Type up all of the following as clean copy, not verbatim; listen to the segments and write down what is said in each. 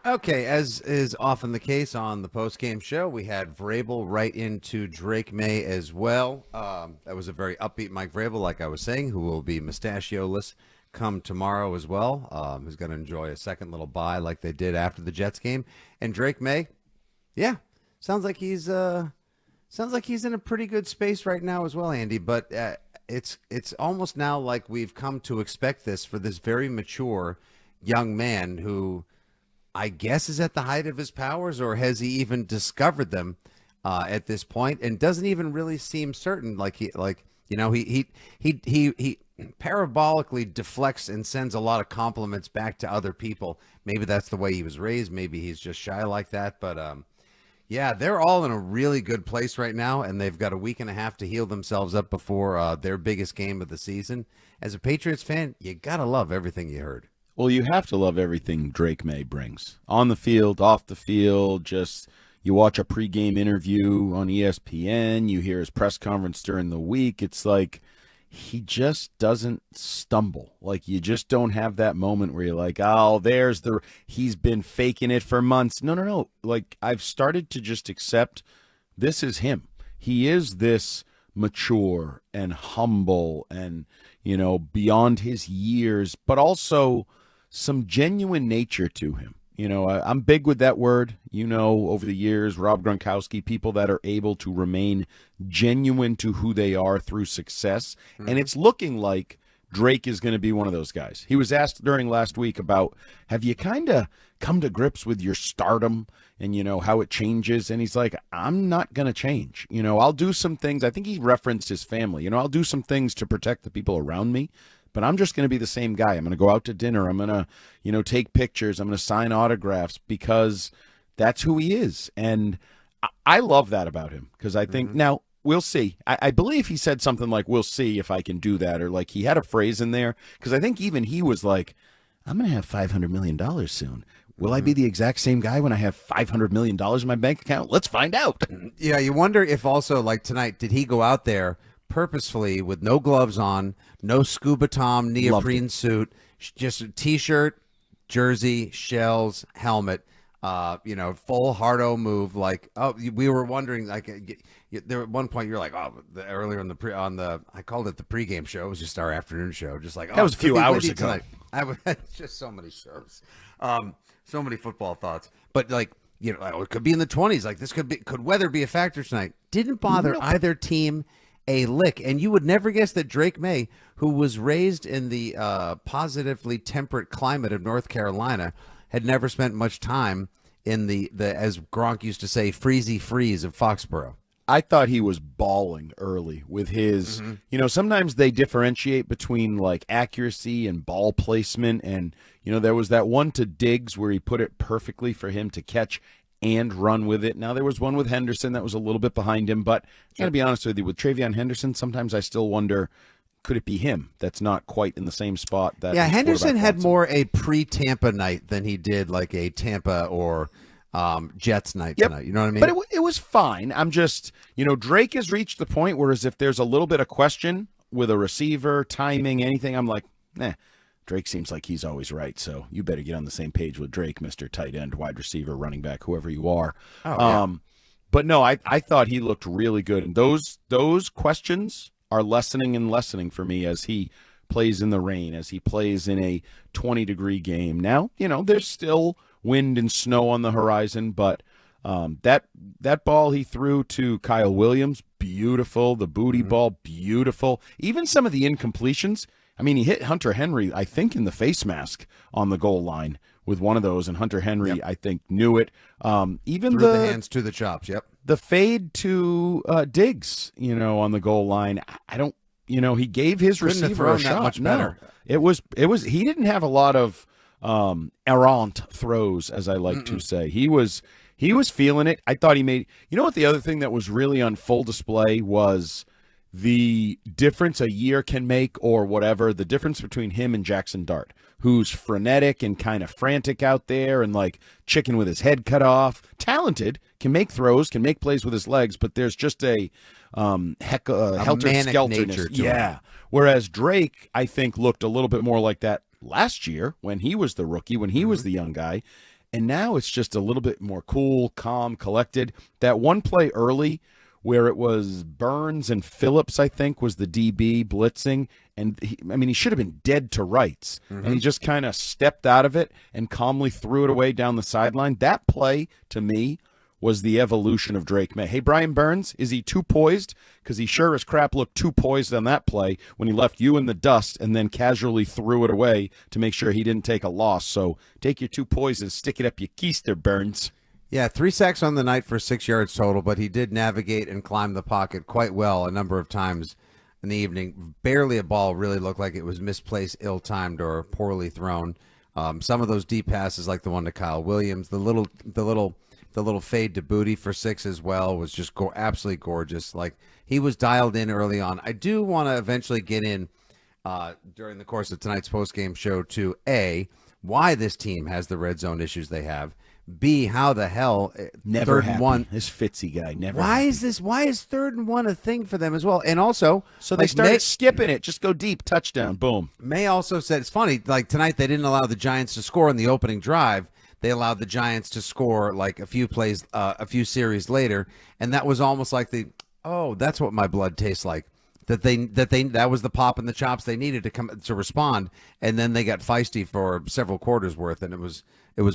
Okay, as is often the case on the post-game show, we had Vrabel right into Drake May as well. That was a very upbeat Mike Vrabel, like I was saying, who will be mustachioless come tomorrow as well. Who's going to enjoy a second little bye like they did after the Jets game. And Drake May, yeah, sounds like he's in a pretty good space right now as well, Andy. But it's almost now like we've come to expect this for this very mature young man who I guess is at the height of his powers, or has he even discovered them at this point, and doesn't even really seem certain. He parabolically deflects and sends a lot of compliments back to other people. Maybe that's the way he was raised. Maybe he's just shy like that. But yeah, they're all in a really good place right now, and they've got a week and a half to heal themselves up before their biggest game of the season. As a Patriots fan, you gotta love everything you heard. Well, you have to love everything Drake May brings. On the field, off the field, just you watch a pregame interview on ESPN, you hear his press conference during the week. It's like he just doesn't stumble. Like you just don't have that moment where you're like, oh, he's been faking it for months. No, no, no. Like I've started to just accept this is him. He is this mature and humble and, beyond his years, but also some genuine nature to him. I'm big with that word, over the years, Rob Gronkowski, people that are able to remain genuine to who they are through success. Mm-hmm. And it's looking like Drake is going to be one of those guys. He was asked during last week about, have you kind of come to grips with your stardom and, how it changes? And he's like, I'm not going to change. I'll do some things. I think he referenced his family. I'll do some things to protect the people around me. But I'm just going to be the same guy. I'm going to go out to dinner. I'm going to, take pictures. I'm going to sign autographs because that's who he is. And I love that about him because I think now we'll see. I believe he said something like, we'll see if I can do that. Or like he had a phrase in there because I think even he was like, I'm going to have $500 million soon. Will I be the exact same guy when I have $500 million in my bank account? Let's find out. Yeah, you wonder if also like tonight, did he go out there purposefully with no gloves on, no Scuba Tom neoprene suit, just a T-shirt, jersey, shells, helmet, full hard-o move. Like, we were wondering, like, there at one point you're like, earlier I called it the pregame show. It was just our afternoon show. Just like, that was a few hours ago. I had just so many shows, so many football thoughts, but like, it could be in the 20s. Like this could weather be a factor tonight? Didn't bother either team a lick. And you would never guess that Drake May, who was raised in the positively temperate climate of North Carolina, had never spent much time in the as Gronk used to say, freezy freeze of Foxborough. I thought he was balling early with his, sometimes they differentiate between like accuracy and ball placement. And, there was that one to Diggs where he put it perfectly for him to catch and run with it. Now, there was one with Henderson that was a little bit behind him, but I got to be honest with you, with Travion Henderson, sometimes I still wonder, could it be him that's not quite in the same spot? Henderson had more a pre-Tampa night than he did like a Tampa or Jets night tonight. You know what I mean? But it was fine. I'm just, Drake has reached the point where as if there's a little bit of question with a receiver, timing, anything, I'm like, Drake seems like he's always right, so you better get on the same page with Drake, Mr. Tight End, wide receiver, running back, whoever you are. But no, I thought he looked really good. And those questions are lessening and lessening for me as he plays in the rain, as he plays in a 20-degree game. Now, there's still wind and snow on the horizon, but that ball he threw to Kyle Williams, beautiful. The booty ball, beautiful. Even some of the incompletions, I mean, he hit Hunter Henry, I think, in the face mask on the goal line with one of those, and Hunter Henry, I think, knew it. Even threw the hands to the chops, the fade to Diggs, on the goal line, I don't, he gave his receiver a shot. Much better. No, it was, he didn't have a lot of errant throws, as I like to say. He was feeling it. I thought he made, what the other thing that was really on full display was the difference a year can make, or whatever, the difference between him and Jackson Dart, who's frenetic and kind of frantic out there and like chicken with his head cut off, talented, can make throws, can make plays with his legs, but there's just a helter-skelter. Yeah. Whereas Drake, I think, looked a little bit more like that last year when he was the rookie, when he was the young guy. And now it's just a little bit more cool, calm, collected. That one play early where it was Burns and Phillips, I think, was the DB blitzing. And, he should have been dead to rights. And he just kind of stepped out of it and calmly threw it away down the sideline. That play, to me, was the evolution of Drake Maye. Hey, Brian Burns, is he too poised? Because he sure as crap looked too poised on that play when he left you in the dust and then casually threw it away to make sure he didn't take a loss. So take your two poise and stick it up your keister, Burns. Yeah, 3 sacks on the night for 6 yards total, but he did navigate and climb the pocket quite well a number of times in the evening. Barely a ball really looked like it was misplaced, ill-timed, or poorly thrown. Some of those deep passes, like the one to Kyle Williams, the little fade to Booty for 6 as well was just absolutely gorgeous. Like, he was dialed in early on. I do want to eventually get in during the course of tonight's postgame show to A, why this team has the red zone issues they have. B, how the hell never third and one. This Fitzy guy never. Why is 3rd and 1 a thing for them as well? And also, so they started skipping it. Just go deep, touchdown, boom. Maye also said it's funny. Like tonight, they didn't allow the Giants to score in the opening drive. They allowed the Giants to score like a few plays, a few series later, and that was almost like that's what my blood tastes like. That was the pop in the chops they needed to respond, and then they got feisty for several quarters worth, and it was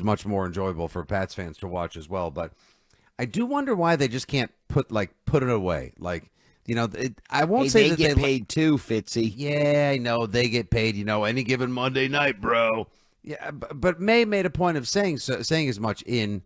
much more enjoyable for Pats fans to watch as well. But I do wonder why they just can't put it away. Like, I won't say they that get paid too, Fitzy. Yeah, I know they get paid. Any given Monday night, bro. Yeah, but Maye made a point of saying as much in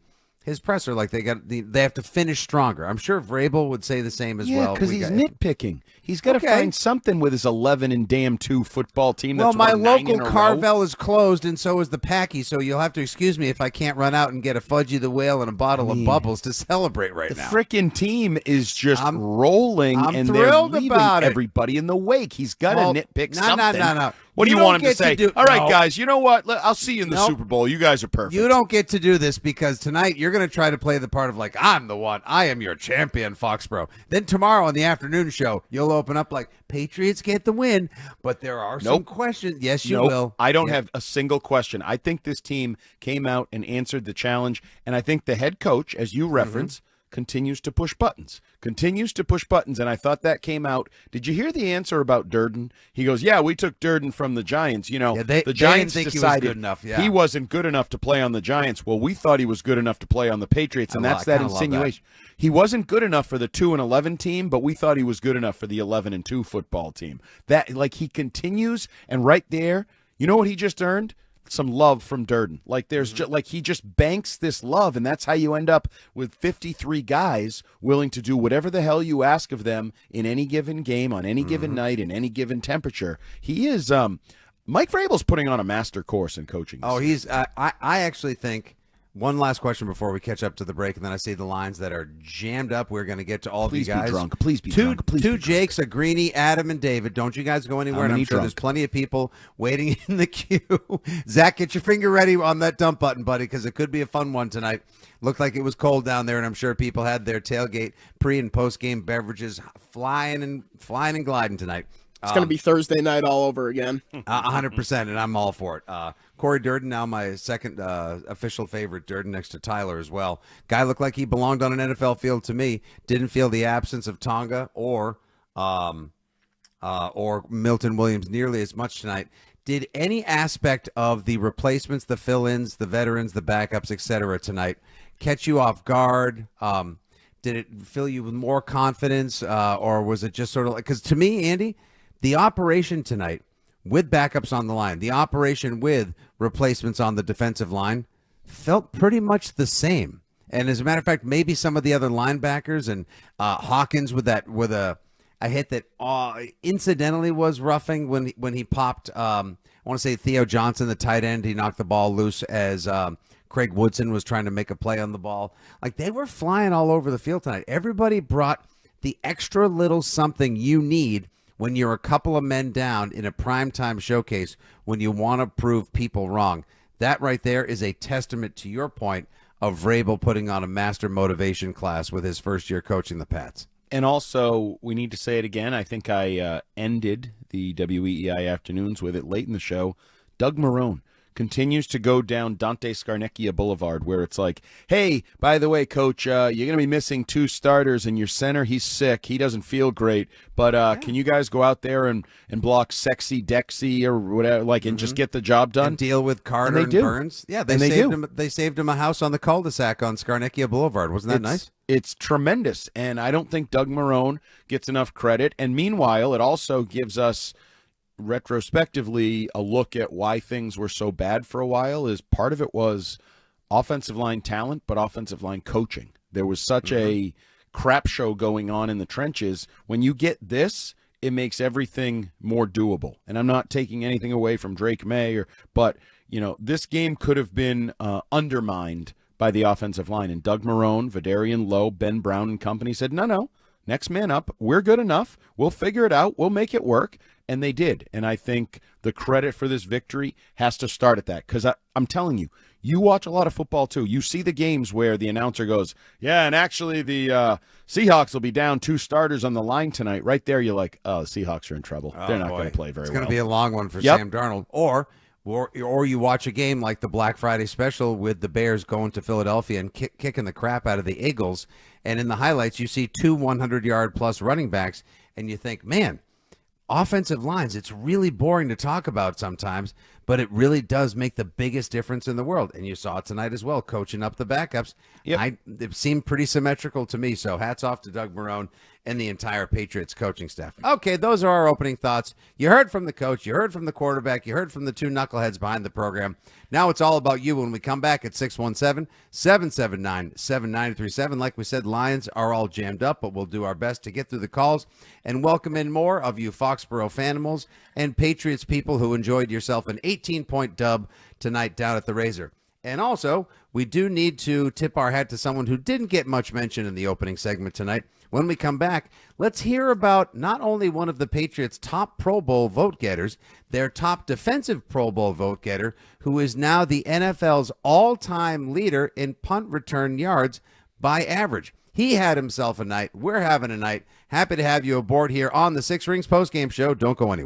his presser, like they have to finish stronger. I'm sure Vrabel would say the same as well. Yeah, because he's nitpicking. He's got to find something with his 11-2 football team. That's my local Carvel is closed, and so is the Packy. So you'll have to excuse me if I can't run out and get a Fudgy the Whale and a bottle of bubbles to celebrate right now. The frickin' team is just rolling, and they're leaving everybody in the wake. He's got to nitpick something. No. What do you want him to say? All right, guys, you know what? I'll see you in the Super Bowl. You guys are perfect. You don't get to do this because tonight you're going to try to play the part of like, I'm the one. I am your champion, Foxborough. Then tomorrow on the afternoon show, you'll open up like, Patriots get the win, but there are some questions. Yes, you will. I don't have a single question. I think this team came out and answered the challenge, and I think the head coach, as you reference, continues to push buttons. And I thought that came out. Did you hear the answer about Durden? He goes, yeah, we took Durden from the Giants. The Giants decided he was good enough. Yeah. He wasn't good enough to play on the Giants. Well, we thought he was good enough to play on the Patriots, and that's that insinuation. He wasn't good enough for the 2-11 team, but we thought he was good enough for the 11-2 football team. That, he continues, and right there, you know what he just earned? Some love from Durden. He just banks this love, and that's how you end up with 53 guys willing to do whatever the hell you ask of them in any given game, on any given night, in any given temperature. He is Mike Vrabel's putting on a master course in coaching. He's I actually think one last question before we catch up to the break, and then I see the lines that are jammed up. We're going to get to all of you guys. Please be drunk. Two Jakes, a Greenie, Adam, and David. Don't you guys go anywhere. I'm sure there's plenty of people waiting in the queue. Zach, get your finger ready on that dump button, buddy, because it could be a fun one tonight. Looked like it was cold down there, and I'm sure people had their tailgate pre- and post-game beverages flying and gliding tonight. It's going to be Thursday night all over again. 100%, and I'm all for it. Corey Durden, now my second official favorite, Durden next to Tyler as well. Guy looked like he belonged on an NFL field to me. Didn't feel the absence of Tonga or Milton Williams nearly as much tonight. Did any aspect of the replacements, the fill-ins, the veterans, the backups, etc. tonight catch you off guard? Did it fill you with more confidence, or was it just sort of like, because to me, Andy, the operation tonight with backups on the line, the operation with replacements on the defensive line felt pretty much the same. And as a matter of fact, maybe some of the other linebackers and Hawkins with a hit that incidentally was roughing when he popped. I want to say Theo Johnson, the tight end, he knocked the ball loose as Craig Woodson was trying to make a play on the ball. Like, they were flying all over the field tonight. Everybody brought the extra little something you need when you're a couple of men down in a primetime showcase, when you want to prove people wrong. That right there is a testament to your point of Vrabel putting on a master motivation class with his first year coaching the Pats. And also, we need to say it again. I think I ended the WEEI afternoons with it late in the show. Doug Marrone continues to go down Dante Scarnecchia Boulevard, where it's like, hey, by the way, coach, you're going to be missing 2 starters, and your center, he's sick. He doesn't feel great. But can you guys go out there and block Sexy Dexy or whatever, like, and just get the job done? And deal with Carter and Burns. Yeah, they saved him a house on the cul-de-sac on Scarnecchia Boulevard. Wasn't that nice? It's tremendous, and I don't think Doug Marrone gets enough credit. And meanwhile, it also gives us retrospectively a look at why things were so bad for a while. Is part of it was offensive line talent, but offensive line coaching. There was such a crap show going on in the trenches. When you get this, it makes everything more doable. And I'm not taking anything away from Drake Maye, but this game could have been undermined by the offensive line. And Doug Marrone, Vidarian Lowe, Ben Brown and company said, no, next man up. We're good enough. We'll figure it out. We'll make it work. And they did. And I think the credit for this victory has to start at that. Because I'm telling you, you watch a lot of football too. You see the games where the announcer goes, yeah, and actually the Seahawks will be down 2 starters on the line tonight. Right there, you're like, oh, the Seahawks are in trouble. They're not going to play very well. It's going to be a long one for Sam Darnold. Or you watch a game like the Black Friday special with the Bears going to Philadelphia and kicking the crap out of the Eagles, and in the highlights you see 2 100-yard-plus running backs, and you think, man, offensive lines, it's really boring to talk about sometimes, but it really does make the biggest difference in the world. And you saw it tonight as well, coaching up the backups. It seemed pretty symmetrical to me, so hats off to Doug Marrone and the entire Patriots coaching staff. Okay, those are our opening thoughts. You heard from the coach, you heard from the quarterback, you heard from the 2 knuckleheads behind the program. Now it's all about you when we come back at 617-779-7937. Like we said, lines are all jammed up, but we'll do our best to get through the calls and welcome in more of you Foxborough Fanimals and Patriots people who enjoyed yourself an 18-point dub tonight down at the Razor. And also, we do need to tip our hat to someone who didn't get much mention in the opening segment tonight. When we come back, let's hear about not only one of the Patriots' top Pro Bowl vote getters, their top defensive Pro Bowl vote getter, who is now the NFL's all-time leader in punt return yards by average. He had himself a night. We're having a night. Happy to have you aboard here on the Six Rings Postgame Show. Don't go anywhere.